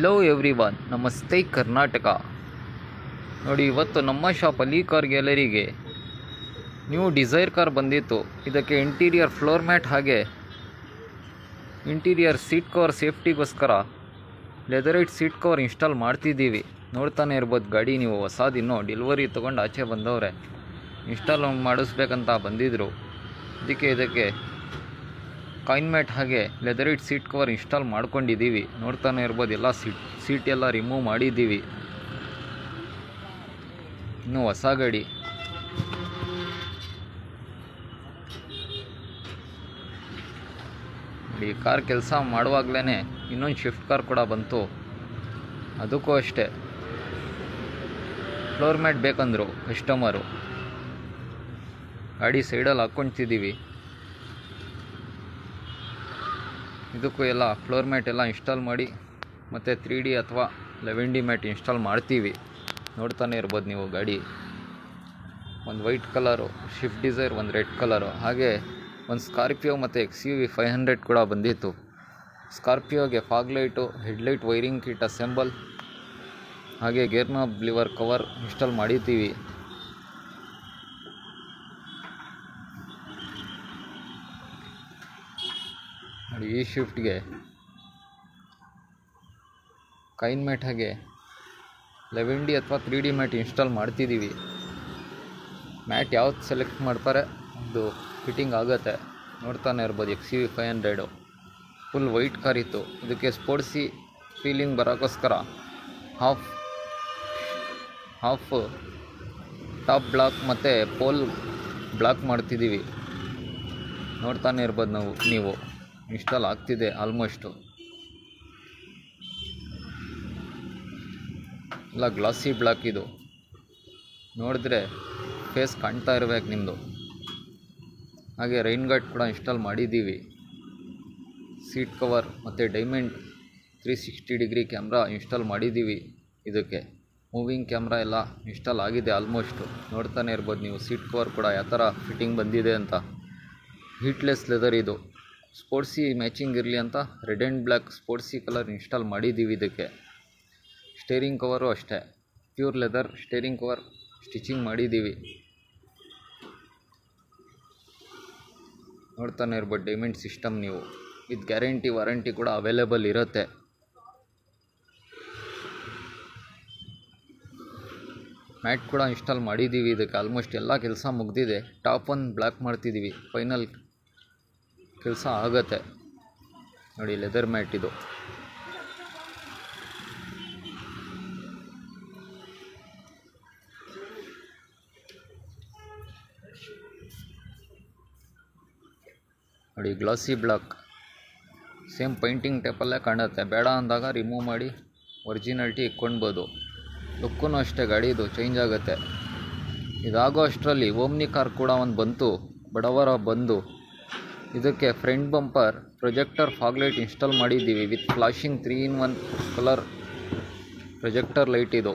Hello everyone, ನಮಸ್ತೆ ಕರ್ನಾಟಕ. ನೋಡಿ, ಇವತ್ತು ನಮ್ಮ ಶಾಪಲ್ಲಿ ಕಾರ್ ಗ್ಯಾಲರಿಗೆ ನ್ಯೂ ಡಿಸೈರ್ ಕಾರ್ ಬಂದಿತ್ತು. ಇದಕ್ಕೆ ಇಂಟೀರಿಯರ್ ಫ್ಲೋರ್ ಮ್ಯಾಟ್ ಹಾಗೆ ಇಂಟೀರಿಯರ್ ಸೀಟ್ ಕವರ್ ಸೇಫ್ಟಿಗೋಸ್ಕರ ಲೆದರೈಟ್ ಸೀಟ್ ಕವರ್ ಇನ್ಸ್ಟಾಲ್ ಮಾಡ್ತಿದ್ದೀವಿ. ನೋಡ್ತಾನೆ ಇರ್ಬೋದು ಗಾಡಿ ನೀವು. ಹೊಸದಿನ್ನೂ ಡೆಲಿವರಿ ತೊಗೊಂಡು ಆಚೆ ಬಂದವ್ರೆ, ಇನ್ಸ್ಟಾಲ್ ಮಾಡಿಸ್ಬೇಕಂತ ಬಂದಿದ್ದರು. ಇದಕ್ಕೆ ಕಾಯಿನ್ ಮ್ಯಾಟ್ ಹಾಗೆ ಲೆದರೈಟ್ ಸೀಟ್ ಕವರ್ ಇನ್ಸ್ಟಾಲ್ ಮಾಡ್ಕೊಂಡಿದ್ದೀವಿ. ನೋಡ್ತಾನೆ ಇರ್ಬೋದು, ಎಲ್ಲ ಸೀಟ್ ಎಲ್ಲ ರಿಮೂವ್ ಮಾಡಿದ್ದೀವಿ. ಇನ್ನು ಹೊಸ ಗಾಡಿ. ಈ ಕಾರ್ ಕೆಲಸ ಮಾಡುವಾಗಲೇ ಇನ್ನೊಂದು ಶಿಫ್ಟ್ ಕಾರ್ ಕೂಡ ಬಂತು. ಅದಕ್ಕೂ ಅಷ್ಟೇ ಫ್ಲೋರ್ ಮ್ಯಾಟ್ ಬೇಕಂದರು ಕಸ್ಟಮರು. ಗಾಡಿ ಸೈಡಲ್ಲಿ ಹಾಕ್ಕೊಳ್ತಿದ್ದೀವಿ. ಇದಕ್ಕೂ ಎಲ್ಲ ಫ್ಲೋರ್ ಮ್ಯಾಟ್ ಎಲ್ಲ ಇನ್ಸ್ಟಾಲ್ ಮಾಡಿ ಮತ್ತು 3D ಅಥವಾ 11D ಮ್ಯಾಟ್ ಇನ್ಸ್ಟಾಲ್ ಮಾಡ್ತೀವಿ. ನೋಡ್ತಾನೆ ಇರ್ಬೋದು ನೀವು ಗಾಡಿ. ಒಂದು ವೈಟ್ ಕಲರು ಶಿಫ್ಟ್ ಡಿಸೈರ್, ಒಂದು ರೆಡ್ ಕಲರು, ಹಾಗೆ ಒಂದು ಸ್ಕಾರ್ಪಿಯೋ ಮತ್ತು XUV 500 ಕೂಡ ಬಂದಿತ್ತು. ಸ್ಕಾರ್ಪಿಯೋಗೆ fog light, headlight wiring kit assemble, ಹಾಗೆ gear knob lever cover install ಮಾಡಿದ್ದೀವಿ. ನೋಡಿ, ಈ ಶಿಫ್ಟ್ಗೆ ಕಾಯಿನ್ ಮ್ಯಾಟ್ ಹಾಗೆ 11D ಅಥವಾ 3D ಮ್ಯಾಟ್ ಇನ್ಸ್ಟಾಲ್ ಮಾಡ್ತಿದ್ದೀವಿ. ಮ್ಯಾಟ್ ಯಾವ್ದು ಸೆಲೆಕ್ಟ್ ಮಾಡ್ತಾರೆ ಅದು ಫಿಟ್ಟಿಂಗ್ ಆಗುತ್ತೆ. ನೋಡ್ತಾನೆ ಇರ್ಬೋದು XUV 500 ಫುಲ್ ವೈಟ್ ಕಾರ್ ಇತ್ತು. ಇದಕ್ಕೆ ಸ್ಪೋರ್ಟ್ಸಿ ಫೀಲಿಂಗ್ ಬರೋಕ್ಕೋಸ್ಕರ ಹಾಫ್ ಟಾಪ್ ಬ್ಲಾಕ್ ಮತ್ತು ಪೋಲ್ ಬ್ಲಾಕ್ ಮಾಡ್ತಿದ್ದೀವಿ. ನೋಡ್ತಾನೆ ಇರ್ಬೋದು ನೀವು ಇನ್ಸ್ಟಾಲ್ ಆಗ್ತಿದೆ ಆಲ್ಮೋಸ್ಟು. ಎಲ್ಲ ಗ್ಲಾಸಿ ಬ್ಲಾಕ್ ಇದು. ನೋಡಿದ್ರೆ ಫೇಸ್ ಕಾಣ್ತಾ ಇರಬೇಕು ನಿಮ್ಮದು. ಹಾಗೆ ರೈನ್ ಗಾರ್ಡ್ ಕೂಡ ಇನ್ಸ್ಟಾಲ್ ಮಾಡಿದ್ದೀವಿ. ಸೀಟ್ ಕವರ್ ಮತ್ತು ಡೈಮಂಡ್ 360 ಡಿಗ್ರಿ ಕ್ಯಾಮ್ರಾ ಇನ್ಸ್ಟಾಲ್ ಮಾಡಿದ್ದೀವಿ. ಇದಕ್ಕೆ ಮೂವಿಂಗ್ ಕ್ಯಾಮ್ರಾ ಎಲ್ಲ ಇನ್ಸ್ಟಾಲ್ ಆಗಿದೆ ಆಲ್ಮೋಸ್ಟು. ನೋಡ್ತಾನೆ ಇರ್ಬೋದು ನೀವು ಸೀಟ್ ಕವರ್ ಕೂಡ ಯಾವ ಥರ ಫಿಟ್ಟಿಂಗ್ ಬಂದಿದೆ ಅಂತ. ಹೀಟ್ಲೆಸ್ ಲೆದರ್ ಇದು. ಸ್ಪೋರ್ಟ್ಸಿ ಮ್ಯಾಚಿಂಗ್ ಇರಲಿ ಅಂತ red and black sporty colour install ಮಾಡಿದ್ದೀವಿ. ಇದಕ್ಕೆ ಸ್ಟೇರಿಂಗ್ ಕವರು ಅಷ್ಟೇ pure leather steering cover stitching ಮಾಡಿದ್ದೀವಿ. ನೋಡ್ತಾನೆ ಇರ್ಬೋದು ಡೈಮಂಡ್ ಸಿಸ್ಟಮ್ ನೀವು. ಇದು ಗ್ಯಾರಂಟಿ ವಾರಂಟಿ ಕೂಡ ಅವೈಲೇಬಲ್ ಇರುತ್ತೆ. ಮ್ಯಾಟ್ ಕೂಡ ಇನ್ಸ್ಟಾಲ್ ಮಾಡಿದ್ದೀವಿ. ಇದಕ್ಕೆ ಆಲ್ಮೋಸ್ಟ್ ಎಲ್ಲ ಕೆಲಸ ಮುಗಿದಿದೆ. ಟಾಪ್ ಒನ್ ಬ್ಲ್ಯಾಕ್ ಮಾಡ್ತಿದ್ದೀವಿ. ಫೈನಲ್ ಕೆಲಸ ಆಗುತ್ತೆ. ನೋಡಿ, ಲೆದರ್ ಮ್ಯಾಟ್ ಇದು. ನೋಡಿ, ಗ್ಲಾಸಿ ಬ್ಲಾಕ್ ಸೇಮ್ ಪೇಂಟಿಂಗ್ ಟೈಪಲ್ಲೇ ಕಾಣುತ್ತೆ. ಬೇಡ ಅಂದಾಗ ರಿಮೂವ್ ಮಾಡಿ ಒರಿಜಿನಾಲಿಟಿ ಇಕ್ಕೊಳ್ಬೋದು. ಲುಕ್ಕೂ ಅಷ್ಟೇ ಗಾಡಿದು ಚೇಂಜ್ ಆಗುತ್ತೆ. ಇದಾಗೋ ಅಷ್ಟರಲ್ಲಿ ಓಮ್ನಿ ಕಾರ್ ಕೂಡ ಒಂದು ಬಂತು, ಬಡವರ ಬಂದು. ಇದಕ್ಕೆ front bumper projector fog light install ಮಾಡಿದ್ದೀವಿ with flashing 3-in-1 colour projector light ಇದು.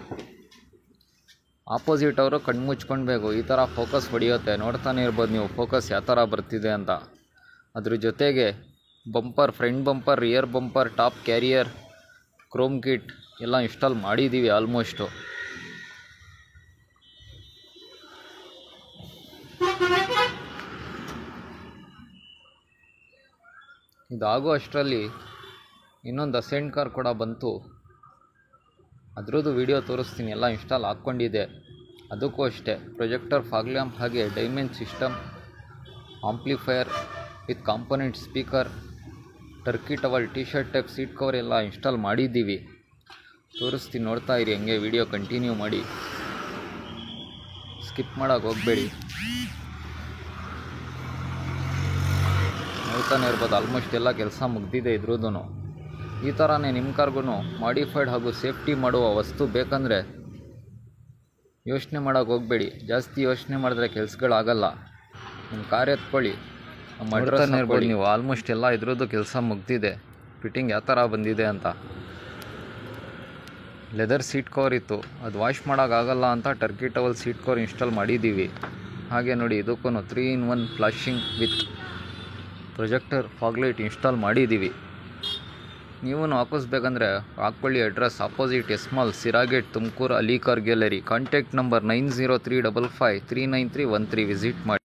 ಆಪೋಸಿಟ್ ಅವರು ಕಣ್ಣು ಮುಚ್ಕೊಳ್ಬೇಕು, ಈ ಥರ ಫೋಕಸ್ ಹೊಡೆಯುತ್ತೆ. ನೋಡ್ತಾನೆ ಇರ್ಬೋದು ನೀವು ಫೋಕಸ್ ಯಾವ ಥರ ಬರ್ತಿದೆ ಅಂತ. ಅದ್ರ ಜೊತೆಗೆ bumper, front bumper, rear bumper, top carrier, Chrome kit ಎಲ್ಲ ಇನ್ಸ್ಟಾಲ್ ಮಾಡಿದ್ದೀವಿ ಆಲ್ಮೋಸ್ಟು. ಇದಾಗೋ ಅಷ್ಟರಲ್ಲಿ ಇನ್ನೊಂದು ಅಸೆಂಟ್ ಕಾರ್ ಕೂಡ ಬಂತು. ಅದರದ್ದು ವಿಡಿಯೋ ತೋರಿಸ್ತೀನಿ. ಎಲ್ಲ ಇನ್ಸ್ಟಾಲ್ ಹಾಕ್ಕೊಂಡಿದೆ. ಅದಕ್ಕೂ ಅಷ್ಟೇ ಪ್ರೊಜೆಕ್ಟರ್, ಫಾಗ್ ಲ್ಯಾಂಪ್, ಹಾಗೆ diamond system, amplifier with component speaker, turkey towel, T-shirt type seat cover ಎಲ್ಲ ಇನ್ಸ್ಟಾಲ್ ಮಾಡಿದ್ದೀವಿ. ತೋರಿಸ್ತೀನಿ, ನೋಡ್ತಾ ಇರಿ. ಹಂಗೆ ವಿಡಿಯೋ ಕಂಟಿನ್ಯೂ ಮಾಡಿ, ಸ್ಕಿಪ್ ಮಾಡೋಕ್ಕೆ ಹೋಗಬೇಡಿ. ನೋಡ್ತಾನೆ ಇರ್ಬೋದು ಆಲ್ಮೋಸ್ಟ್ ಎಲ್ಲ ಕೆಲಸ ಮುಗ್ದಿದೆ ಇದ್ರದ್ದು. ಈ ಥರನೇ ನಿಮ್ಮ ಕಾರ್ಗೂ ಮಾಡಿಫೈಡ್ ಹಾಗೂ ಸೇಫ್ಟಿ ಮಾಡುವ ವಸ್ತು ಬೇಕಂದರೆ ಯೋಚನೆ ಮಾಡೋಕ್ಕೆ ಹೋಗಬೇಡಿ. ಜಾಸ್ತಿ ಯೋಚನೆ ಮಾಡಿದ್ರೆ ಕೆಲಸಗಳಾಗಲ್ಲ. ನಿಮ್ಮ ಕಾರ್ ಎತ್ಕೊಳ್ಳಿ, ನಮ್ಮ ಅಡ್ರೆಸ್ ಇರ್ಬೋದು ನೀವು. ಆಲ್ಮೋಸ್ಟ್ ಎಲ್ಲ ಇದ್ರದ್ದು ಕೆಲಸ ಮುಗ್ದಿದೆ. ಫಿಟ್ಟಿಂಗ್ ಯಾವ ಥರ ಬಂದಿದೆ ಅಂತ. ಲೆದರ್ ಸೀಟ್ ಕವರ್ ಇತ್ತು, ಅದು ವಾಶ್ ಮಾಡೋಕ್ಕಾಗಲ್ಲ ಅಂತ turkey towel seat cover install ಮಾಡಿದ್ದೀವಿ. ಹಾಗೆ ನೋಡಿ, ಇದಕ್ಕೂ 3-in-1 flashing with projector fog light install ಮಾಡಿದ್ದೀವಿ. ನೀವು ಹಾಕಿಸ್ಬೇಕಂದ್ರೆ ಹಾಕ್ಕೊಳ್ಳಿ. ಅಡ್ರೆಸ್ ಅಪೋಸಿಟ್ ಎಸ್ಮಾಲ್, Sira gate, Tumakuru, Ali car gallery. Contact number 9035539313. Visit ಮಾಡಿ.